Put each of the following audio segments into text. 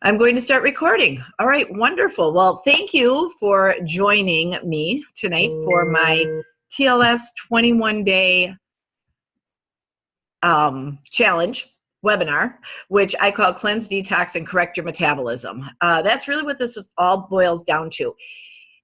I'm going to start recording. All right, wonderful. Well, thank you for joining me tonight for my TLS 21-day challenge webinar, which I call Cleanse, Detox, and Correct Your Metabolism. That's really what this all boils down to.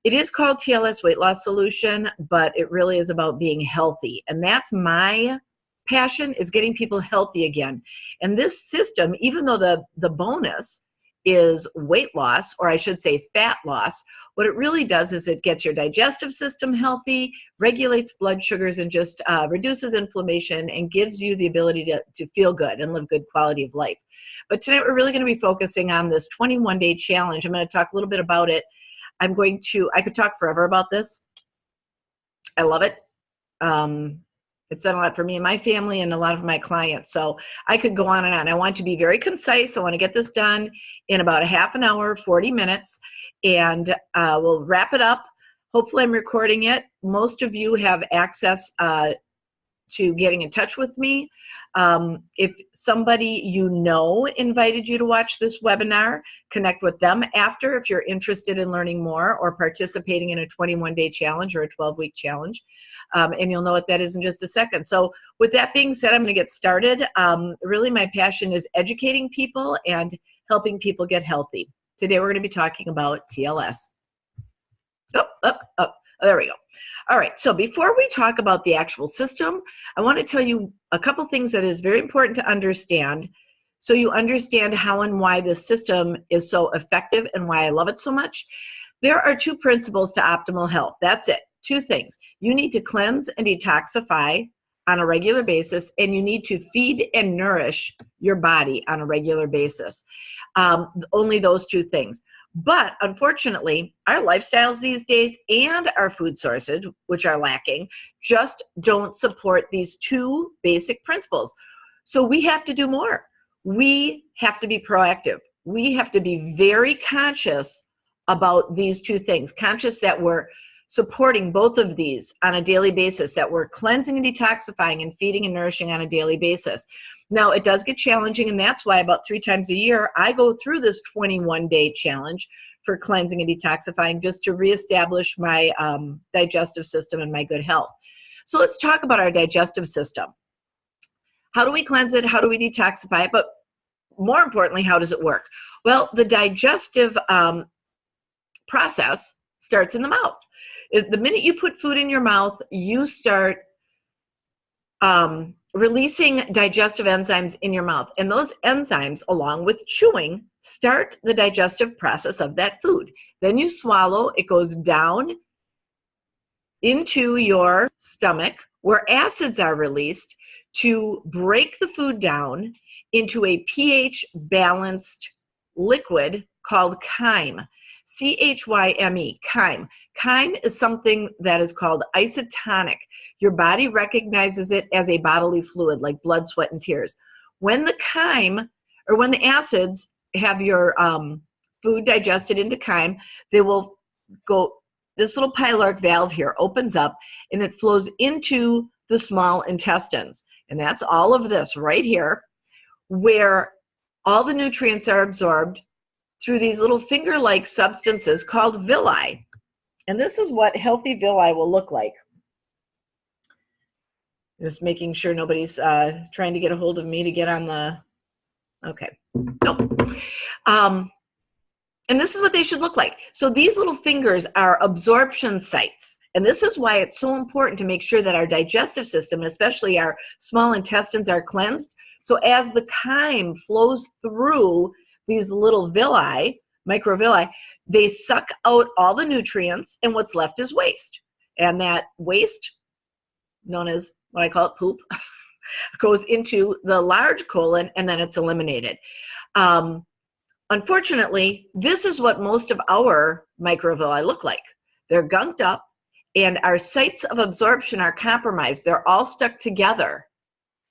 It is called TLS Weight Loss Solution, but it really is about being healthy. And that's my passion, is getting people healthy again. And this system, even though the bonus is weight loss, or I should say fat loss, what it really does is it gets your digestive system healthy, regulates blood sugars, and just reduces inflammation and gives you the ability to feel good and live good quality of life. But tonight we're really going to be focusing on this 21-day challenge. I'm going to talk a little bit about it. I could talk forever about this. I love it. It's done a lot for me and my family and a lot of my clients. So I could go on and on. I want to be very concise. I want to get this done in about a half an hour, 40 minutes, and we'll wrap it up. Hopefully I'm recording it. Most of you have access to getting in touch with me. If somebody you know invited you to watch this webinar, connect with them after if you're interested in learning more or participating in a 21-day challenge or a 12-week challenge. And you'll know what that is in just a second. So with that being said, I'm going to get started. Really my passion is educating people and helping people get healthy. Today we're going to be talking about TLS. There we go. All right, so before we talk about the actual system, I want to tell you a couple things that is very important to understand so you understand how and why this system is so effective and why I love it so much. There are two principles to optimal health. That's it. Two things. You need to cleanse and detoxify on a regular basis, and you need to feed and nourish your body on a regular basis. Only those two things. But unfortunately, our lifestyles these days and our food sources, which are lacking, just don't support these two basic principles. So we have to do more. We have to be proactive. We have to be very conscious about these two things, conscious that we're supporting both of these on a daily basis, that we're cleansing and detoxifying and feeding and nourishing on a daily basis. Now, it does get challenging, and that's why about 3 times a year, I go through this 21-day challenge for cleansing and detoxifying just to reestablish my digestive system and my good health. So let's talk about our digestive system. How do we cleanse it? How do we detoxify it? But more importantly, how does it work? Well, the digestive process starts in the mouth. The minute you put food in your mouth, you start releasing digestive enzymes in your mouth. And those enzymes, along with chewing, start the digestive process of that food. Then you swallow, it goes down into your stomach where acids are released to break the food down into a pH balanced liquid called chyme. C-H-Y-M-E, chyme. Chyme is something that is called isotonic. Your body recognizes it as a bodily fluid like blood, sweat, and tears. When the chyme, or when the acids have your food digested into chyme, they will go, this little pyloric valve here opens up and it flows into the small intestines. And that's all of this right here, where all the nutrients are absorbed through these little finger-like substances called villi. And this is what healthy villi will look like. Just making sure nobody's trying to get a hold of me to get on the, okay, nope. And this is what they should look like. So these little fingers are absorption sites. And this is why it's so important to make sure that our digestive system, especially our small intestines, are cleansed. So as the chyme flows through these little villi, microvilli, they suck out all the nutrients, and what's left is waste. And that waste, known as what I call it poop, goes into the large colon, and then it's eliminated. Unfortunately, this is what most of our microvilli look like. They're gunked up, and our sites of absorption are compromised. They're all stuck together,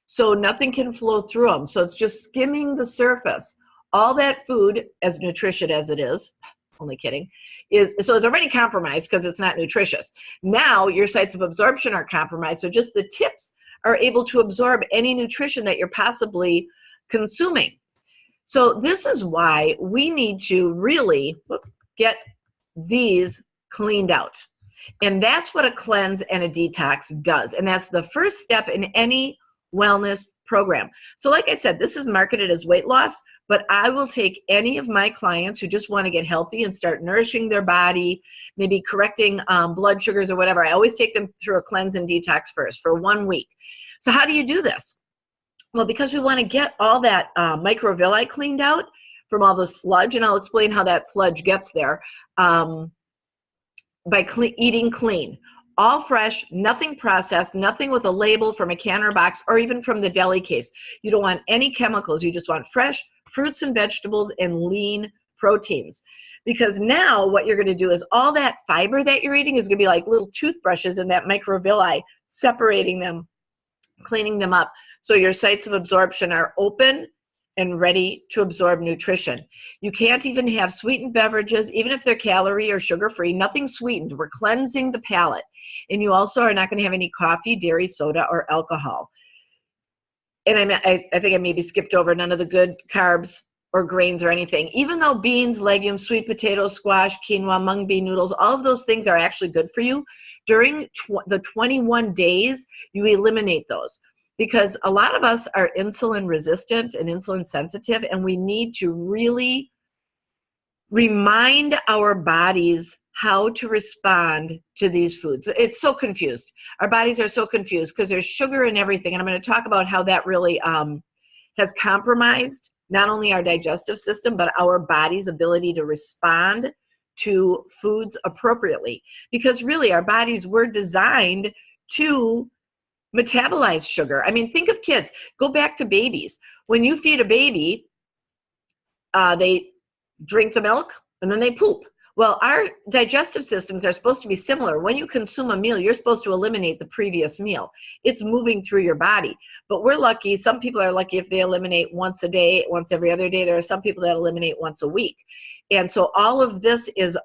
so nothing can flow through them. So it's just skimming the surface. All that food, as nutritious as it is, only kidding, so it's already compromised because it's not nutritious. Now your sites of absorption are compromised, so just the tips are able to absorb any nutrition that you're possibly consuming. So this is why we need to really get these cleaned out. And that's what a cleanse and a detox does. And that's the first step in any wellness program. So like I said, this is marketed as weight loss, but I will take any of my clients who just want to get healthy and start nourishing their body, maybe correcting blood sugars or whatever. I always take them through a cleanse and detox first for 1 week. So how do you do this? Well, because we want to get all that microvilli cleaned out from all the sludge, and I'll explain how that sludge gets there, by eating clean. All fresh, nothing processed, nothing with a label from a can or box or even from the deli case. You don't want any chemicals. You just want fresh fruits and vegetables and lean proteins. Because now what you're going to do is all that fiber that you're eating is going to be like little toothbrushes in that microvilli, separating them, cleaning them up. So your sites of absorption are open and ready to absorb nutrition. You can't even have sweetened beverages, even if they're calorie or sugar-free, nothing sweetened. We're cleansing the palate. And you also are not going to have any coffee, dairy, soda, or alcohol. And I think I maybe skipped over none of the good carbs or grains or anything. Even though beans, legumes, sweet potatoes, squash, quinoa, mung bean noodles, all of those things are actually good for you, during the 21 days, you eliminate those. Because a lot of us are insulin resistant and insulin sensitive, and we need to really remind our bodies how to respond to these foods. It's so confused. Our bodies are so confused because there's sugar in everything. And I'm going to talk about how that really has compromised not only our digestive system, but our body's ability to respond to foods appropriately. Because really, our bodies were designed to metabolize sugar. I mean, think of kids. Go back to babies. When you feed a baby, they drink the milk and then they poop. Well, our digestive systems are supposed to be similar. When you consume a meal, you're supposed to eliminate the previous meal. It's moving through your body. But we're lucky. Some people are lucky if they eliminate once a day, once every other day. There are some people that eliminate once a week. And so all of this is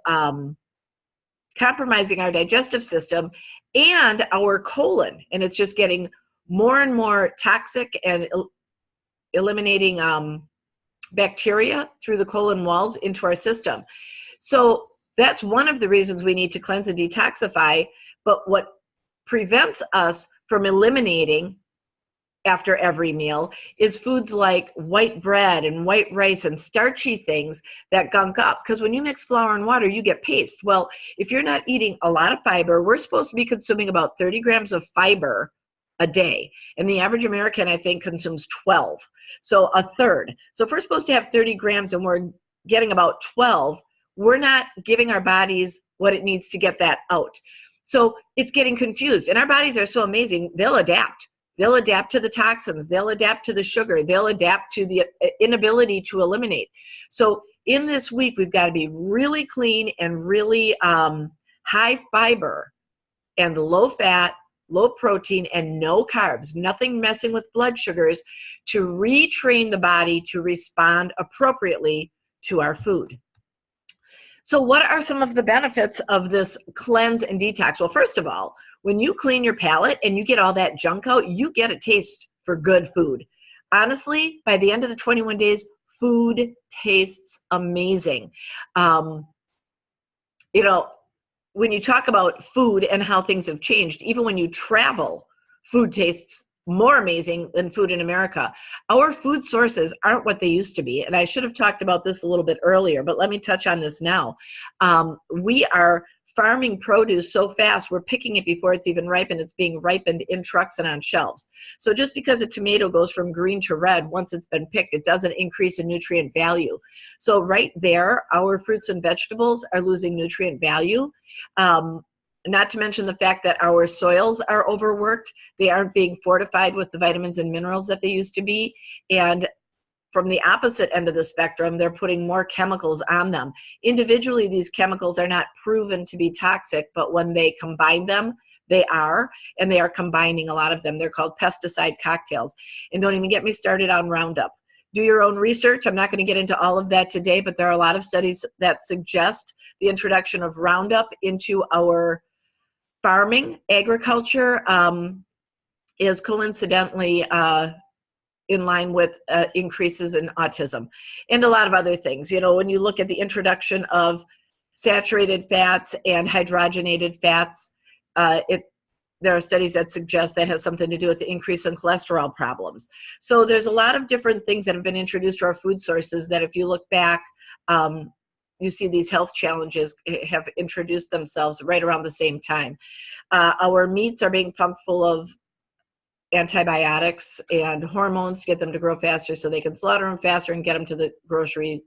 compromising our digestive system and our colon. And it's just getting more and more toxic and eliminating bacteria through the colon walls into our system. So that's one of the reasons we need to cleanse and detoxify. But what prevents us from eliminating after every meal is foods like white bread and white rice and starchy things that gunk up. Because when you mix flour and water, you get paste. Well, if you're not eating a lot of fiber, we're supposed to be consuming about 30 grams of fiber a day. And the average American, I think, consumes 12. So a third. So if we're supposed to have 30 grams and we're getting about 12, we're not giving our bodies what it needs to get that out. So it's getting confused. And our bodies are so amazing, they'll adapt. They'll adapt to the toxins. They'll adapt to the sugar. They'll adapt to the inability to eliminate. So in this week, we've got to be really clean and really high fiber and low fat, low protein, and no carbs, nothing messing with blood sugars, to retrain the body to respond appropriately to our food. So what are some of the benefits of this cleanse and detox? Well, first of all, when you clean your palate and you get all that junk out, you get a taste for good food. Honestly, by the end of the 21 days, food tastes amazing. You know, when you talk about food and how things have changed, even when you travel, food tastes more amazing than food in America. Our food sources aren't what they used to be. And I should have talked about this a little bit earlier, but let me touch on this now. We are farming produce so fast, we're picking it before it's even ripened. It's being ripened in trucks and on shelves. So just because a tomato goes from green to red once it's been picked, it doesn't increase in nutrient value. So right there, our fruits and vegetables are losing nutrient value. Not to mention the fact that our soils are overworked. They aren't being fortified with the vitamins and minerals that they used to be. And from the opposite end of the spectrum, they're putting more chemicals on them. Individually, these chemicals are not proven to be toxic, but when they combine them, they are, and they are combining a lot of them. They're called pesticide cocktails. And don't even get me started on Roundup. Do your own research. I'm not going to get into all of that today, but there are a lot of studies that suggest the introduction of Roundup into our farming, agriculture, is coincidentally in line with increases in autism and a lot of other things. You know, when you look at the introduction of saturated fats and hydrogenated fats, there are studies that suggest that has something to do with the increase in cholesterol problems. So there's a lot of different things that have been introduced to our food sources that if you look back, you see these health challenges have introduced themselves right around the same time. Our meats are being pumped full of antibiotics and hormones to get them to grow faster so they can slaughter them faster and get them to the grocery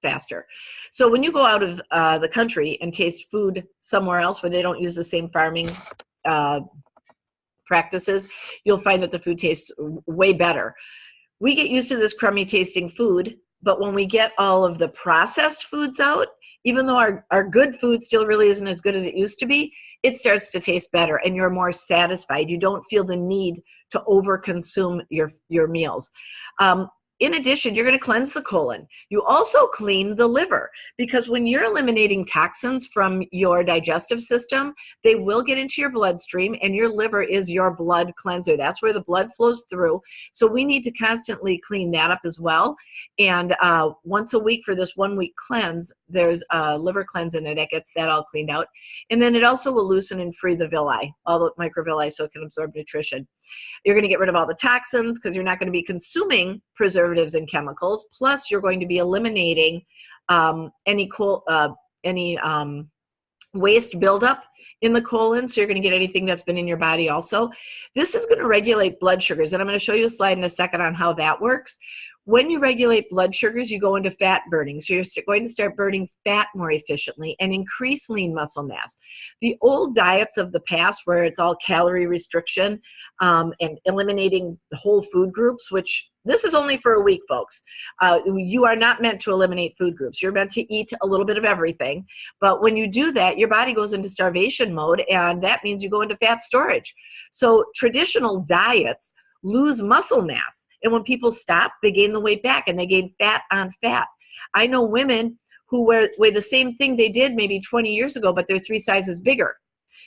faster. So when you go out of the country and taste food somewhere else where they don't use the same farming practices, you'll find that the food tastes way better. We get used to this crummy tasting food, but when we get all of the processed foods out, even though our good food still really isn't as good as it used to be, it starts to taste better and you're more satisfied. You don't feel the need to overconsume your meals. In addition, you're going to cleanse the colon. You also clean the liver, because when you're eliminating toxins from your digestive system, they will get into your bloodstream, and your liver is your blood cleanser. That's where the blood flows through. So we need to constantly clean that up as well. And once a week for this 1 week cleanse, there's a liver cleanse in there that gets that all cleaned out. And then it also will loosen and free the villi, all the microvilli, so it can absorb nutrition. You're going to get rid of all the toxins because you're not going to be consuming preservatives and chemicals. Plus, you're going to be eliminating any waste buildup in the colon, so you're going to get anything that's been in your body also. This is going to regulate blood sugars, and I'm going to show you a slide in a second on how that works. When you regulate blood sugars, you go into fat burning. So you're going to start burning fat more efficiently and increase lean muscle mass. The old diets of the past, where it's all calorie restriction and eliminating the whole food groups, which this is only for a week, folks. You are not meant to eliminate food groups. You're meant to eat a little bit of everything. But when you do that, your body goes into starvation mode, and that means you go into fat storage. So traditional diets lose muscle mass. And when people stop, they gain the weight back, and they gain fat on fat. I know women who weigh the same thing they did maybe 20 years ago, but they're 3 sizes bigger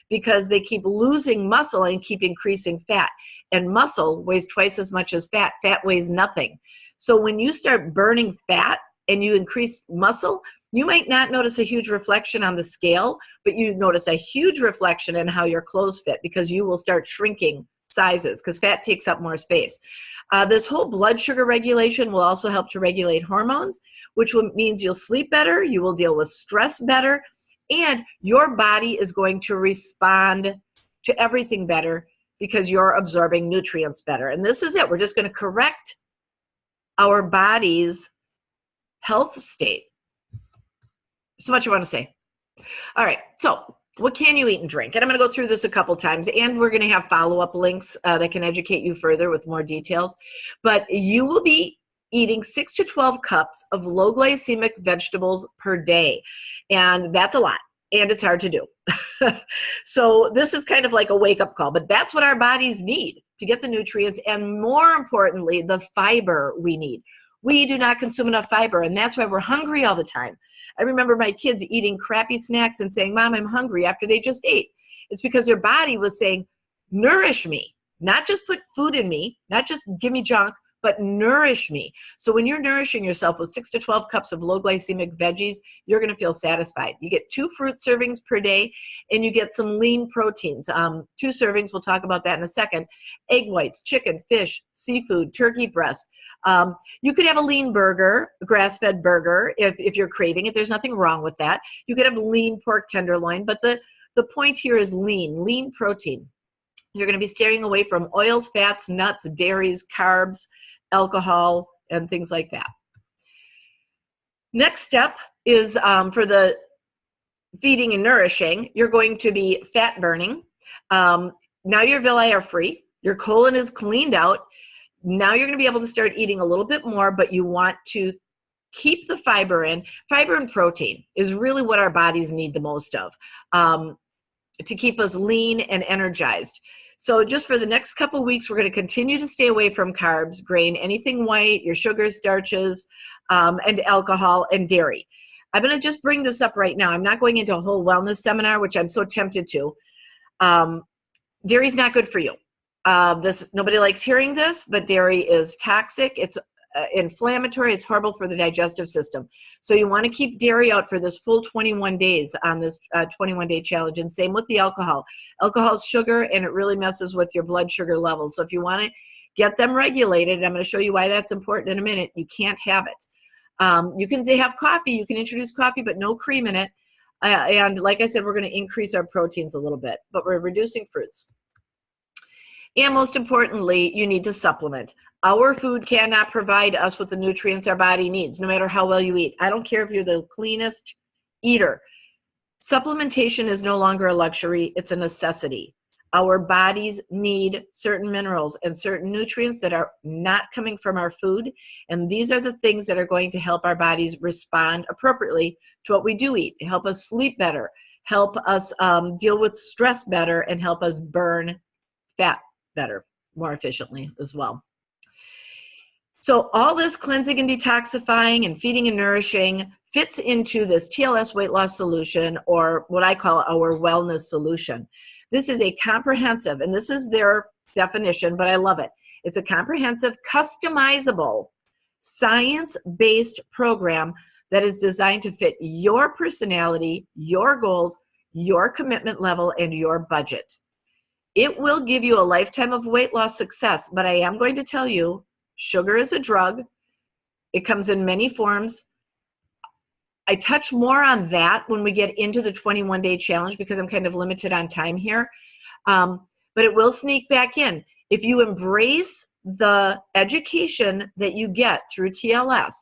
because they keep losing muscle and keep increasing fat. And muscle weighs twice as much as fat. Fat weighs nothing. So when you start burning fat and you increase muscle, you might not notice a huge reflection on the scale, but you notice a huge reflection in how your clothes fit, because you will start shrinking sizes because fat takes up more space. This whole blood sugar regulation will also help to regulate hormones, which means you'll sleep better, you will deal with stress better, and your body is going to respond to everything better because you're absorbing nutrients better. And this is it. We're just going to correct our body's health state. So much I want to say. All right, so what can you eat and drink? And I'm going to go through this a couple times, and we're going to have follow-up links that can educate you further with more details. But you will be eating 6 to 12 cups of low glycemic vegetables per day. And that's a lot, and it's hard to do. So this is kind of like a wake-up call, but that's what our bodies need to get the nutrients, and more importantly, the fiber we need. We do not consume enough fiber, and that's why we're hungry all the time. I remember my kids eating crappy snacks and saying, "Mom, I'm hungry," after they just ate. It's because their body was saying, nourish me, not just put food in me, not just give me junk, but nourish me. So when you're nourishing yourself with 6 to 12 cups of low glycemic veggies, you're going to feel satisfied. You get 2 fruit servings per day, and you get some lean proteins. 2 servings, we'll talk about that in a second. Egg whites, chicken, fish, seafood, turkey breast. You could have a lean burger, a grass-fed burger, if you're craving it. There's nothing wrong with that. You could have lean pork tenderloin, but the point here is lean protein. You're going to be steering away from oils, fats, nuts, dairies, carbs, alcohol, and things like that. Next step is for the feeding and nourishing, you're going to be fat burning. Now your villi are free. Your colon is cleaned out. Now you're going to be able to start eating a little bit more, but you want to keep the fiber in. Fiber and protein is really what our bodies need the most of to keep us lean and energized. So just for the next couple weeks, we're going to continue to stay away from carbs, grain, anything white, your sugars, starches, and alcohol and dairy. I'm going to just bring this up right now. I'm not going into a whole wellness seminar, which I'm so tempted to. Dairy is not good for you. Nobody likes hearing this, but dairy is toxic. It's inflammatory. It's horrible for the digestive system. So you want to keep dairy out for this full 21 days on this 21-day challenge. And same with the alcohol. Alcohol is sugar, and it really messes with your blood sugar levels. So if you want to get them regulated, I'm going to show you why that's important in a minute. You can't have it. You can have coffee. You can introduce coffee, but no cream in it. And like I said, we're going to increase our proteins a little bit, but we're reducing fruits. And most importantly, you need to supplement. Our food cannot provide us with the nutrients our body needs, no matter how well you eat. I don't care if you're the cleanest eater. Supplementation is no longer a luxury, it's a necessity. Our bodies need certain minerals and certain nutrients that are not coming from our food, and these are the things that are going to help our bodies respond appropriately to what we do eat, help us sleep better, help us deal with stress better, and help us burn fat better, more efficiently as well. So all this cleansing and detoxifying and feeding and nourishing fits into this TLS weight loss solution, or what I call our wellness solution. This is a comprehensive, and this is their definition, but I love it. It's a comprehensive, customizable, science-based program that is designed to fit your personality, your goals, your commitment level, and your budget. It will give you a lifetime of weight loss success, but I am going to tell you, sugar is a drug. It comes in many forms. I touch more on that when we get into the 21-day challenge because I'm kind of limited on time here. But it will sneak back in. If you embrace the education that you get through TLS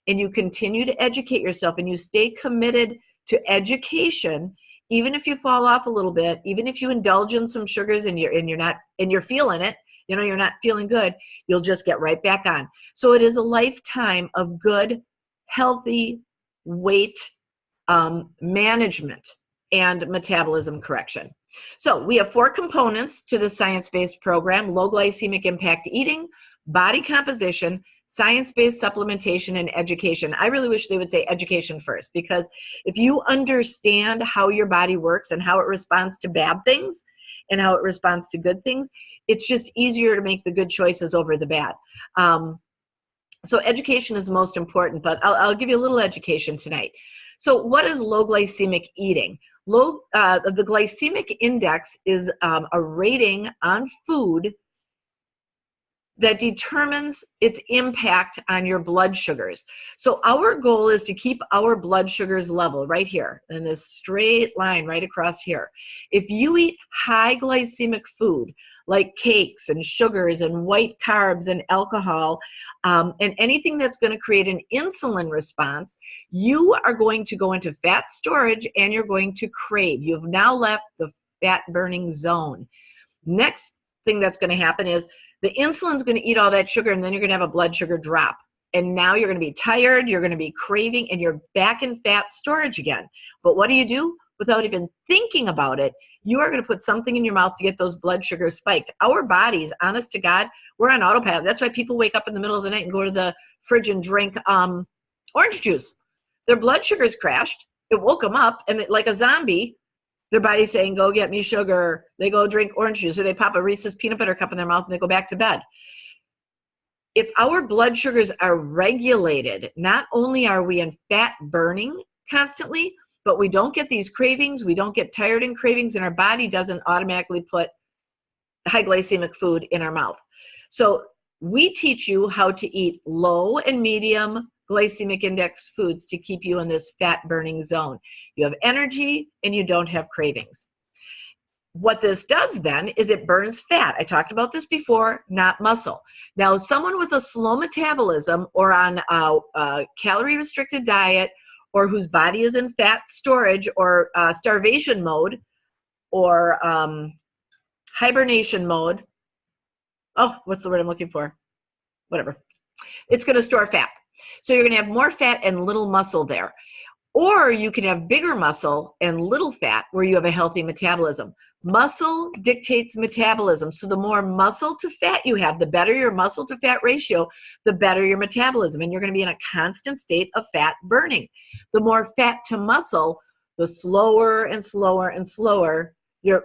and you continue to educate yourself and you stay committed to education, even if you fall off a little bit, even if you indulge in some sugars and you're feeling it, you know, you're not feeling good, you'll just get right back on. So it is a lifetime of good, healthy weight management and metabolism correction. So we have 4 components to the science-based program: low glycemic impact eating, body composition, science-based supplementation, and education. I really wish they would say education first, because if you understand how your body works and how it responds to bad things and how it responds to good things, it's just easier to make the good choices over the bad. So education is most important, but I'll give you a little education tonight. So what is low glycemic eating? The glycemic index is a rating on food that determines its impact on your blood sugars. So our goal is to keep our blood sugars level right here in this straight line right across here. If you eat high glycemic food like cakes and sugars and white carbs and alcohol and anything that's going to create an insulin response, you are going to go into fat storage and you're going to crave. You've now left the fat burning zone. Next thing that's going to happen is the insulin's going to eat all that sugar, and then you're going to have a blood sugar drop. And now you're going to be tired, you're going to be craving, and you're back in fat storage again. But what do? Without even thinking about it, you are going to put something in your mouth to get those blood sugars spiked. Our bodies, honest to God, we're on autopilot. That's why people wake up in the middle of the night and go to the fridge and drink orange juice. Their blood sugars crashed. It woke them up, and like a zombie, their body's saying, go get me sugar. They go drink orange juice, or they pop a Reese's peanut butter cup in their mouth and they go back to bed. If our blood sugars are regulated, not only are we in fat burning constantly, but we don't get these cravings, we don't get tired and cravings, and our body doesn't automatically put high glycemic food in our mouth. So we teach you how to eat low and medium glycemic index foods to keep you in this fat burning zone. You have energy and you don't have cravings. What this does then is it burns fat. I talked about this before, not muscle. Now, someone with a slow metabolism or on a calorie restricted diet, or whose body is in fat storage or starvation mode or hibernation mode. Oh, what's the word I'm looking for? Whatever. It's going to store fat. So you're going to have more fat and little muscle there. Or you can have bigger muscle and little fat where you have a healthy metabolism. Muscle dictates metabolism. So the more muscle to fat you have, the better your muscle to fat ratio, the better your metabolism. And you're going to be in a constant state of fat burning. The more fat to muscle, the slower and slower and slower your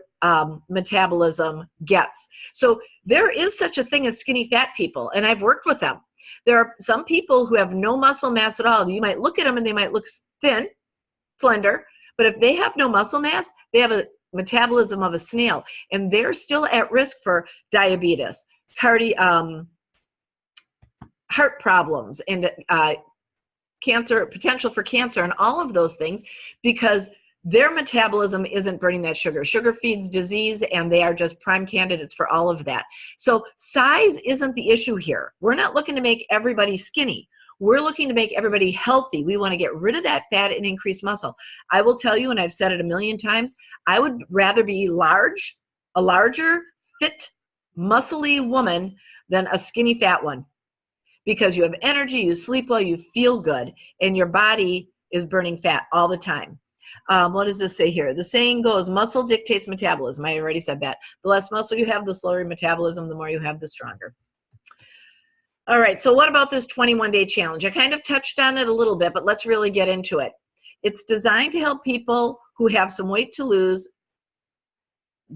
metabolism gets. So there is such a thing as skinny fat people, and I've worked with them. There are some people who have no muscle mass at all. You might look at them and they might look thin, slender, but if they have no muscle mass, they have a metabolism of a snail, and they're still at risk for diabetes, heart problems, and cancer, potential for cancer, and all of those things, because their metabolism isn't burning that sugar. Sugar feeds disease, and they are just prime candidates for all of that. So size isn't the issue here. We're not looking to make everybody skinny. We're looking to make everybody healthy. We want to get rid of that fat and increase muscle. I will tell you, and I've said it a million times, I would rather be large, a larger, fit, muscly woman than a skinny fat one, because you have energy, you sleep well, you feel good, and your body is burning fat all the time. What does this say here? The saying goes, muscle dictates metabolism. I already said that. The less muscle you have, the slower your metabolism. The more you have, the stronger. All right, so what about this 21-day challenge? I kind of touched on it a little bit, but let's really get into it. It's designed to help people who have some weight to lose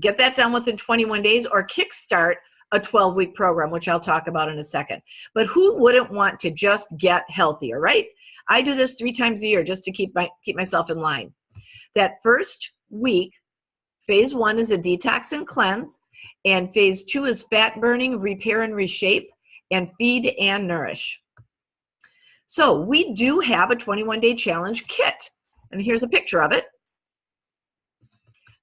get that done within 21 days, or kickstart a 12-week program, which I'll talk about in a second. But who wouldn't want to just get healthier, right? I do this 3 times a year just to keep myself in line. That first week, phase 1 is a detox and cleanse, and phase 2 is fat burning, repair and reshape, and feed and nourish. So we do have a 21-day challenge kit, and here's a picture of it.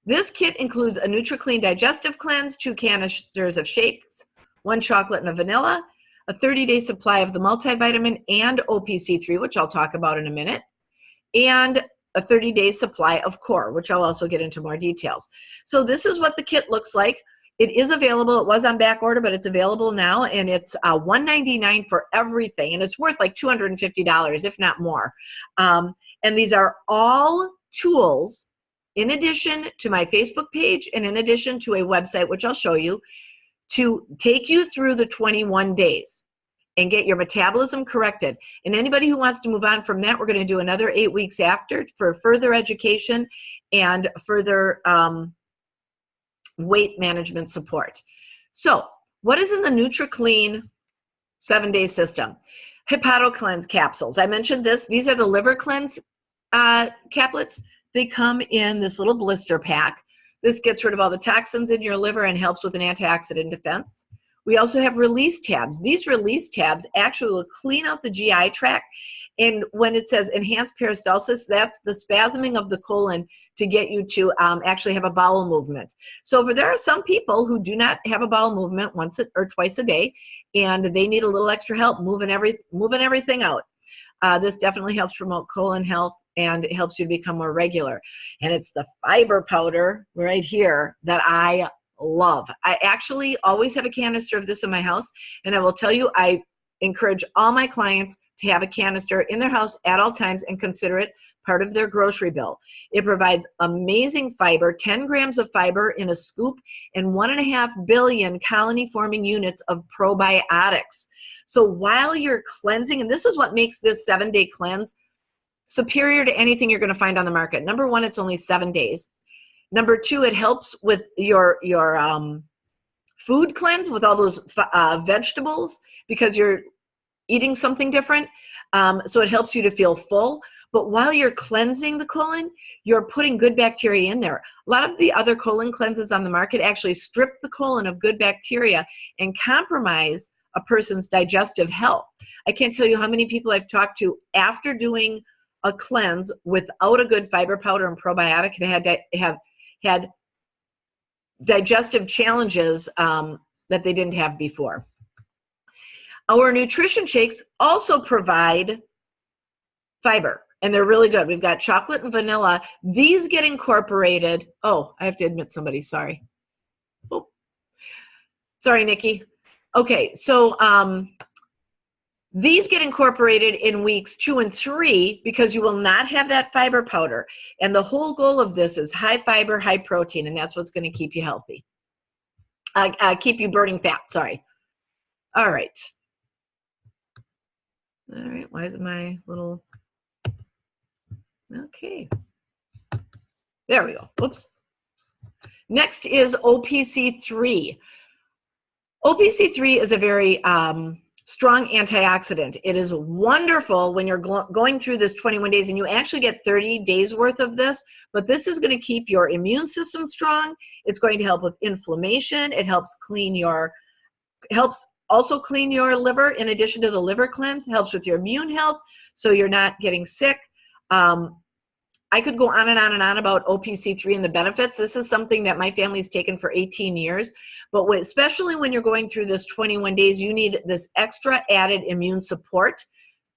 This kit includes a NutriClean digestive cleanse, 2 canisters of shakes, 1 chocolate and a vanilla, a 30-day supply of the multivitamin and OPC3, which I'll talk about in a minute, and a 30-day supply of core, which I'll also get into more details. So this is what the kit looks like. It is available. It was on back order, but it's available now, and it's $199 for everything, and it's worth like $250, if not more. And these are all tools in addition to my Facebook page and in addition to a website, which I'll show you, to take you through the 21 days and get your metabolism corrected. And anybody who wants to move on from that, we're going to do another 8 weeks after for further education and further weight management support. So what is in the NutriClean 7-day system? Hepato Cleanse capsules. I mentioned this. These are the liver cleanse caplets. They come in this little blister pack. This gets rid of all the toxins in your liver and helps with an antioxidant defense. We also have release tabs. These release tabs actually will clean out the GI tract. And when it says enhanced peristalsis, that's the spasming of the colon to get you to actually have a bowel movement. So there are some people who do not have a bowel movement once or twice a day, and they need a little extra help moving everything out. This definitely helps promote colon health, and it helps you to become more regular. And it's the fiber powder right here that I love. I actually always have a canister of this in my house, and I will tell you, I encourage all my clients to have a canister in their house at all times and consider it part of their grocery bill. It provides amazing fiber, 10 grams of fiber in a scoop, and 1.5 billion colony-forming units of probiotics. So while you're cleansing, and this is what makes this 7-day cleanse superior to anything you're going to find on the market. Number 1, it's only 7 days. Number 2, it helps with your food cleanse with all those vegetables, because you're eating something different. So it helps you to feel full. But while you're cleansing the colon, you're putting good bacteria in there. A lot of the other colon cleanses on the market actually strip the colon of good bacteria and compromise a person's digestive health. I can't tell you how many people I've talked to after doing a cleanse without a good fiber powder and probiotic have had digestive challenges that they didn't have before. Our nutrition shakes also provide fiber, and they're really good. We've got chocolate and vanilla. These get incorporated. Oh, I have to admit somebody, sorry. Oh, sorry, Nikki. Okay, so these get incorporated in weeks 2 and 3 because you will not have that fiber powder. And the whole goal of this is high fiber, high protein, and that's what's going to keep you healthy. Keep you burning fat, sorry. All right. All right, why is my little, okay. There we go, whoops. Next is OPC3. OPC3 is a very strong antioxidant. It is wonderful when you're going through this 21 days, and you actually get 30 days worth of this, but this is going to keep your immune system strong. It's going to help with inflammation. It helps also clean your liver. In addition to the liver cleanse, it helps with your immune health, so you're not getting sick. I could go on and on and on about OPC3 and the benefits. This is something that my family's taken for 18 years, but especially when you're going through this 21 days, you need this extra added immune support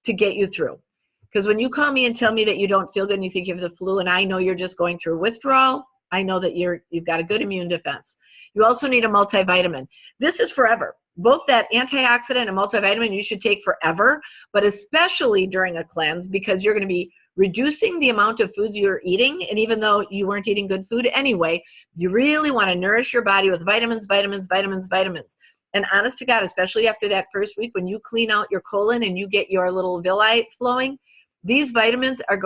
to get you through. Because when you call me and tell me that you don't feel good and you think you have the flu, and I know you're just going through withdrawal, I know that you've got a good immune defense. You also need a multivitamin. This is forever. Both that antioxidant and multivitamin you should take forever, but especially during a cleanse, because you're going to be reducing the amount of foods you're eating. And even though you weren't eating good food anyway, you really want to nourish your body with vitamins, vitamins, vitamins, vitamins. And honest to God, especially after that first week, when you clean out your colon and you get your little villi flowing, these vitamins are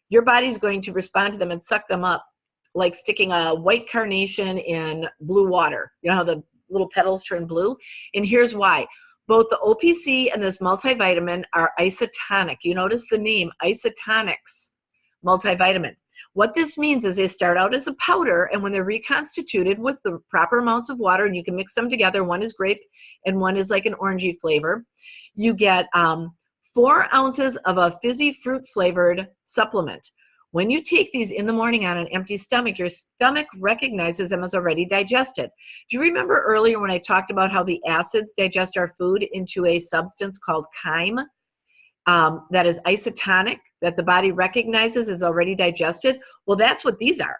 your body's going to respond to them and suck them up like sticking a white carnation in blue water. You know how the little petals turn blue? And here's why. Both the OPC and this multivitamin are isotonic. You notice the name, Isotonics multivitamin. What this means is they start out as a powder, and when they're reconstituted with the proper amounts of water, and you can mix them together, one is grape and one is like an orangey flavor, you get 4 ounces of a fizzy fruit flavored supplement. When you take these in the morning on an empty stomach, your stomach recognizes them as already digested. Do you remember earlier when I talked about how the acids digest our food into a substance called chyme that is isotonic, that the body recognizes is already digested? Well, that's what these are.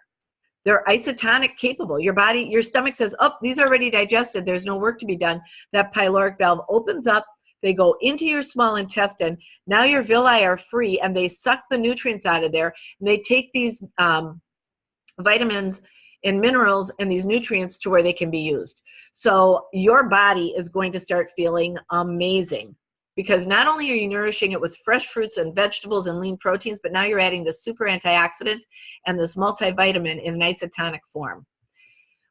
They're isotonic capable. Your stomach says, oh, these are already digested. There's no work to be done. That pyloric valve opens up. They go into your small intestine. Now your villi are free, and they suck the nutrients out of there, and they take these vitamins and minerals and these nutrients to where they can be used. So your body is going to start feeling amazing, because not only are you nourishing it with fresh fruits and vegetables and lean proteins, but now you're adding this super antioxidant and this multivitamin in an isotonic form.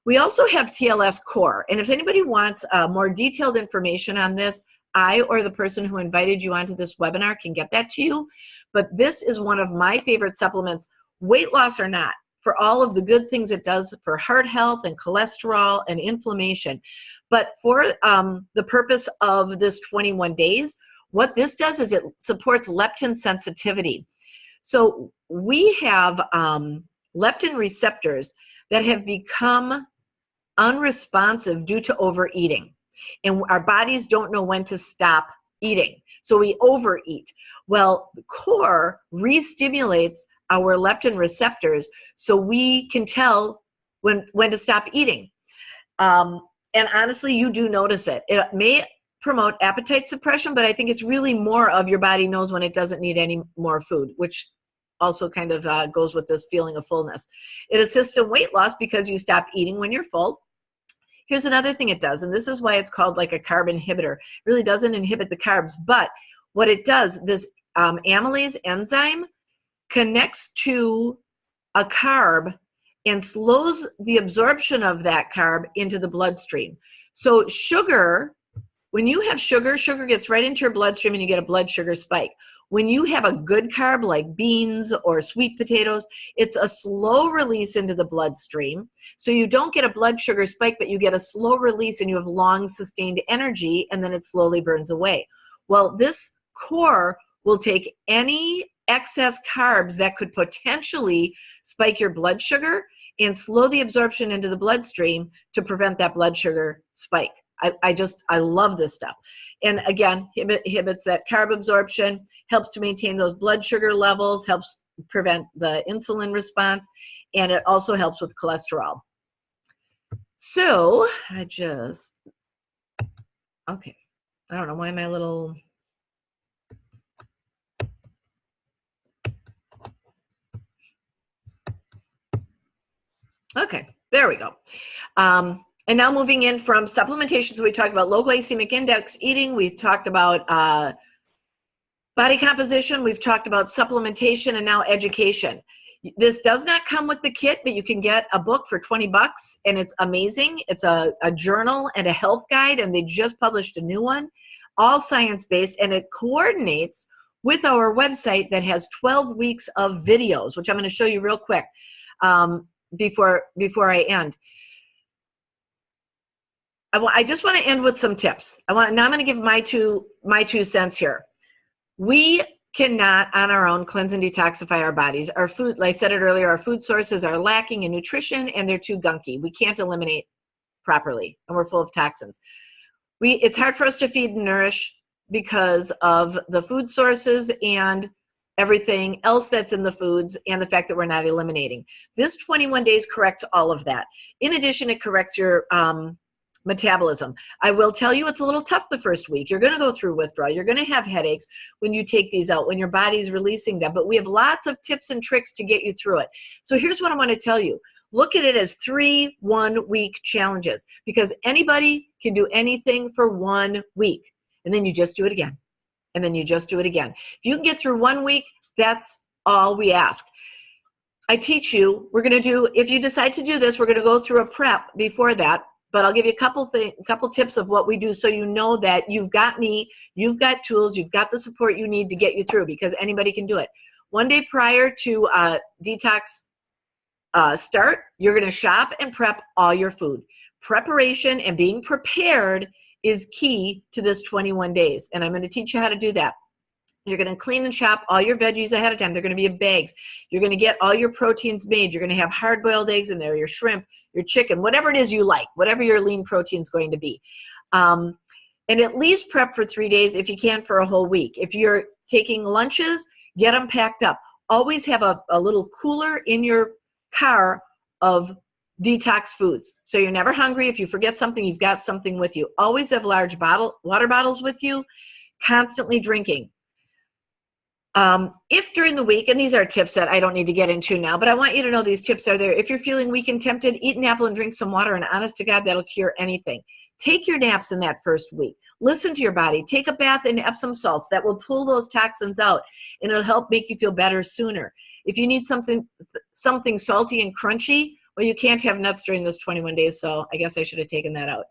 We also have TLS Core, and if anybody wants more detailed information on this, I or the person who invited you onto this webinar can get that to you. But this is one of my favorite supplements, weight loss or not, for all of the good things it does for heart health and cholesterol and inflammation. But for the purpose of this 21 days, what this does is it supports leptin sensitivity. So we have leptin receptors that have become unresponsive due to overeating. And our bodies don't know when to stop eating. So we overeat. Well, the core re-stimulates our leptin receptors so we can tell when to stop eating. And honestly, you do notice it. It may promote appetite suppression, but I think it's really more of your body knows when it doesn't need any more food, which also kind of goes with this feeling of fullness. It assists in weight loss because you stop eating when you're full. Here's another thing it does, and this is why it's called like a carb inhibitor. It really doesn't inhibit the carbs, but what it does, this amylase enzyme connects to a carb and slows the absorption of that carb into the bloodstream. So sugar, when you have sugar, sugar gets right into your bloodstream and you get a blood sugar spike. When you have a good carb like beans or sweet potatoes, it's a slow release into the bloodstream. So you don't get a blood sugar spike, but you get a slow release and you have long sustained energy, and then it slowly burns away. Well, this core will take any excess carbs that could potentially spike your blood sugar and slow the absorption into the bloodstream to prevent that blood sugar spike. I love this stuff. And again, inhibits that carb absorption, helps to maintain those blood sugar levels, helps prevent the insulin response, and it also helps with cholesterol. So okay, I don't know why my little, okay, there we go. And now moving in from supplementation, so we talked about low glycemic index eating, we've talked about body composition, we've talked about supplementation, and now education. This does not come with the kit, but you can get a book for 20 bucks, and it's amazing. It's a journal and a health guide, and they just published a new one, all science-based, and it coordinates with our website that has 12 weeks of videos, which I'm going to show you real quick before I end. I just want to end with some tips. Now I'm going to give my two cents here. We cannot on our own cleanse and detoxify our bodies. Our food, like I said it earlier, our food sources are lacking in nutrition and they're too gunky. We can't eliminate properly, and we're full of toxins. It's hard for us to feed and nourish because of the food sources and everything else that's in the foods and the fact that we're not eliminating. This 21 days corrects all of that. In addition, it corrects your metabolism. I will tell you it's a little tough the first week. You're going to go through withdrawal. You're going to have headaches when you take these out, when your body's releasing them. But we have lots of tips and tricks to get you through it. So here's what I want to tell you. Look at it as 3 one-week challenges, because anybody can do anything for 1 week. And then you just do it again. And then you just do it again. If you can get through 1 week, that's all we ask. I teach you, we're going to do, if you decide to do this, we're going to go through a prep before that. But I'll give you a couple tips of what we do so you know that you've got me, you've got tools, you've got the support you need to get you through, because anybody can do it. 1 day prior to detox start, you're going to shop and prep all your food. Preparation and being prepared is key to this 21 days. And I'm going to teach you how to do that. You're going to clean and chop all your veggies ahead of time. They're going to be in bags. You're going to get all your proteins made. You're going to have hard-boiled eggs in there, your shrimp, your chicken, whatever it is you like, whatever your lean protein is going to be. And at least prep for 3 days if you can for a whole week. If you're taking lunches, get them packed up. Always have a little cooler in your car of detox foods. So you're never hungry. If you forget something, you've got something with you. Always have large water bottles with you, constantly drinking. If during the week, and these are tips that I don't need to get into now, but I want you to know these tips are there. If you're feeling weak and tempted, eat an apple and drink some water, and honest to God, that'll cure anything. Take your naps in that first week. Listen to your body. Take a bath in Epsom salts. That will pull those toxins out, and it'll help make you feel better sooner. If you need something salty and crunchy, well, you can't have nuts during this 21 days, so I guess I should have taken that out.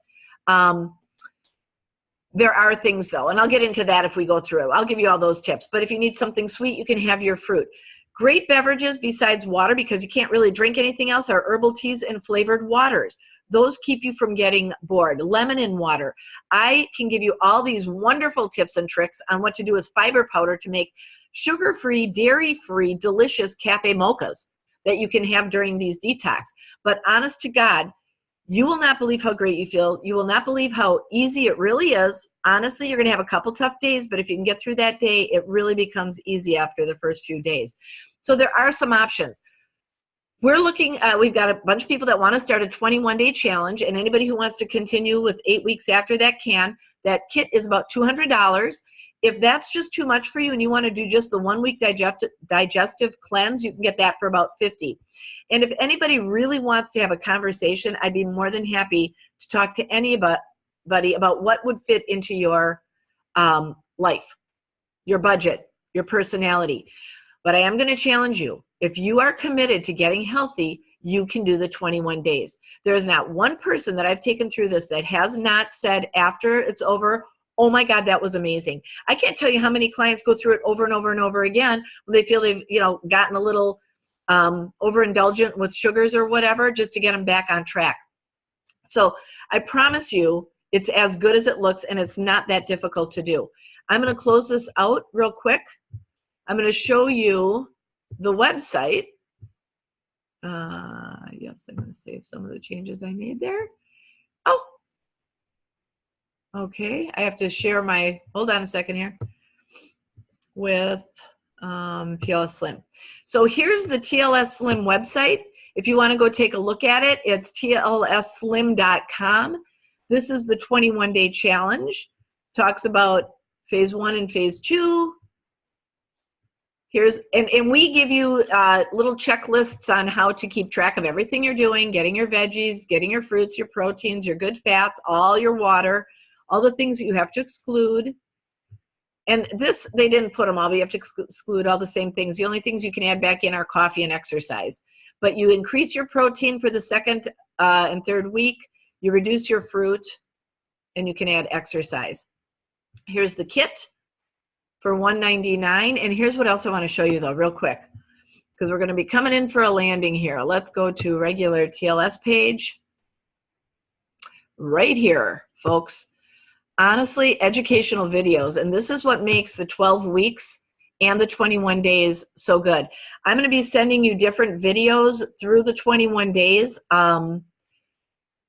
There are things, though, and I'll get into that if we go through. I'll give you all those tips. But if you need something sweet, you can have your fruit. Great beverages besides water, because you can't really drink anything else, are herbal teas and flavored waters. Those keep you from getting bored. Lemon in water. I can give you all these wonderful tips and tricks on what to do with fiber powder to make sugar-free, dairy-free, delicious cafe mochas that you can have during these detox. But honest to God, you will not believe how great you feel. You will not believe how easy it really is. Honestly, you're going to have a couple tough days, but if you can get through that day, it really becomes easy after the first few days. So there are some options. We're looking at, we've got a bunch of people that want to start a 21-day challenge, and anybody who wants to continue with 8 weeks after that can. That kit is about $200. If that's just too much for you and you want to do just the 1 week digestive cleanse, you can get that for about $50. And if anybody really wants to have a conversation, I'd be more than happy to talk to anybody about what would fit into your life, your budget, your personality. But I am going to challenge you. If you are committed to getting healthy, you can do the 21 days. There is not one person that I've taken through this that has not said after it's over, oh my God, that was amazing. I can't tell you how many clients go through it over and over and over again when they feel they've gotten a little overindulgent with sugars or whatever, just to get them back on track. So I promise you, it's as good as it looks, and it's not that difficult to do. I'm going to close this out real quick. I'm going to show you the website. Yes, I'm going to save some of the changes I made there. Oh, okay. I have to share my, hold on a second here, with TLS Slim. So here's the TLS Slim website. If you want to go take a look at it, it's tlsslim.com. This is the 21-day challenge. Talks about phase 1 and phase 2. Here's, and we give you little checklists on how to keep track of everything you're doing, getting your veggies, getting your fruits, your proteins, your good fats, all your water, all the things that you have to exclude. And this, they didn't put them all, but you have to exclude all the same things. The only things you can add back in are coffee and exercise. But you increase your protein for the second and third week, you reduce your fruit, and you can add exercise. Here's the kit for $199. And here's what else I want to show you though, real quick, because we're going to be coming in for a landing here. Let's go to regular TLS page. Right here, folks. Honestly, educational videos. And this is what makes the 12 weeks and the 21 days so good. I'm going to be sending you different videos through the 21 days. And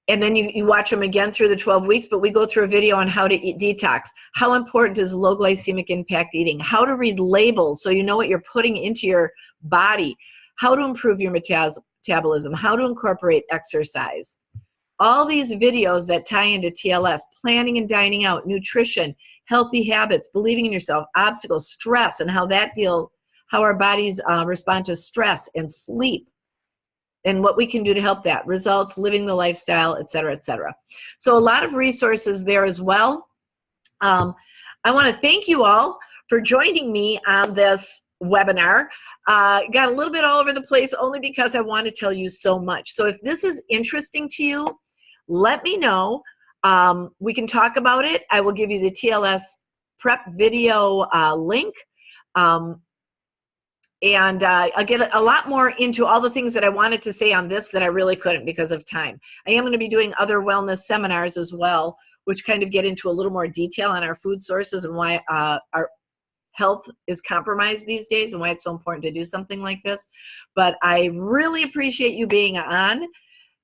then you watch them again through the 12 weeks, but we go through a video on how to eat detox. How important is low glycemic impact eating? How to read labels so you know what you're putting into your body. How to improve your metabolism. How to incorporate exercise. All these videos that tie into TLS, planning and dining out, nutrition, healthy habits, believing in yourself, obstacles, stress, and how our bodies respond to stress and sleep, and what we can do to help that, results, living the lifestyle, et cetera, et cetera. So a lot of resources there as well. I want to thank you all for joining me on this webinar. Got a little bit all over the place only because I want to tell you so much. So if this is interesting to you, let me know. We can talk about it. I will give you the TLS prep video link. And I'll get a lot more into all the things that I wanted to say on this that I really couldn't because of time. I am going to be doing other wellness seminars as well, which kind of get into a little more detail on our food sources and why our health is compromised these days and why it's so important to do something like this. But I really appreciate you being on.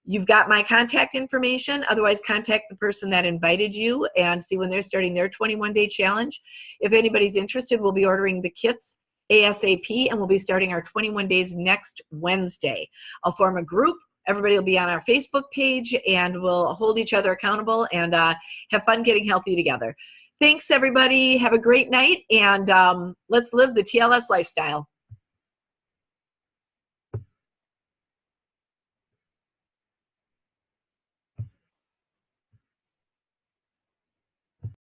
You've got my contact information. Otherwise, contact the person that invited you and see when they're starting their 21-day challenge. If anybody's interested, we'll be ordering the kits ASAP, and we'll be starting our 21 days next Wednesday. I'll form a group. Everybody will be on our Facebook page, and we'll hold each other accountable and have fun getting healthy together. Thanks, everybody. Have a great night, and let's live the TLS lifestyle.